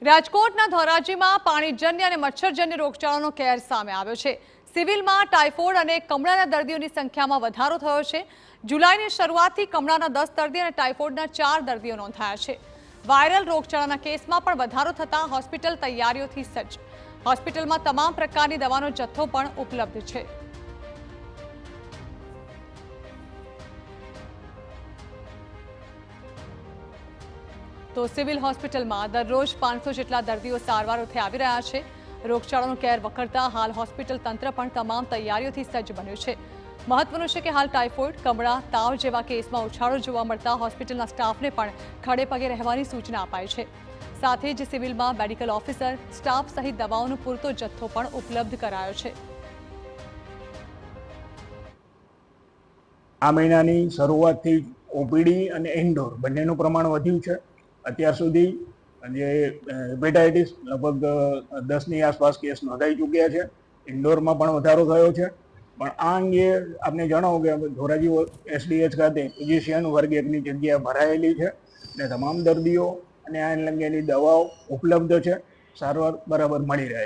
રાજકોટના ધોરાજીમાં પાણીજન્ય અને મચ્છરજન્ય રોગચાળાનો કેર સામે આવ્યો છે। સિવિલમાં ટાઇફોઇડ અને કમળાના દર્દીઓની સંખ્યામાં વધારો થયો છે। જુલાઈની શરૂઆતથી કમળાના 10 દર્દી અને ટાઇફોઇડના 4 દર્દીઓ નોંધાયા છે। વાયરલ રોગચાળાના કેસમાં પણ વધારો થતાં હોસ્પિટલ તૈયારીઓથી સજ્જ। હોસ્પિટલમાં તમામ પ્રકારની દવાનો જથ્થો પણ ઉપલબ્ધ છે। તો સિવિલ હોસ્પિટલમાં દરરોજ 500 જેટલા દર્દીઓ સારવારોથી આવી રહ્યા છે। રોગચાળાનો કેર વખરતા હાલ હોસ્પિટલ તંત્ર પણ તમામ તૈયારીઓથી સજ્જ બન્યું છે। મહત્વનું છે કે હાલ ટાઇફોઇડ, કમળા, તાવ જેવા કેસમાં ઉછાળો જોવા મળતા હોસ્પિટલના સ્ટાફને પણ ખડે પગે રહેવાની સૂચના અપાઈ છે। સાથે જ સિવિલમાં મેડિકલ ઓફિસર, સ્ટાફ સહિત દવાઓનો પૂરતો જથ્થો પણ ઉપલબ્ધ કરાયો છે। આ મહિનાની શરૂઆતથી ઓપીડી અને ઇન્ડોર બંનેનું પ્રમાણ વધ્યું છે। અત્યાર સુધી જે હેપેટાઇટિસ લગભગ 10ની આસપાસ કેસ નોંધાઈ ચૂક્યા છે। ઇન્ડોરમાં પણ વધારો થયો છે। પણ આ અંગે આપને જણાવું કે ધોરાજી એસડીએચ ખાતે ફિઝિશિયન વર્ગ 1ની જગ્યા ભરાયેલી છે અને તમામ દર્દીઓ અને આ અંગેની દવાઓ ઉપલબ્ધ છે। સારવાર બરાબર મળી રહે છે।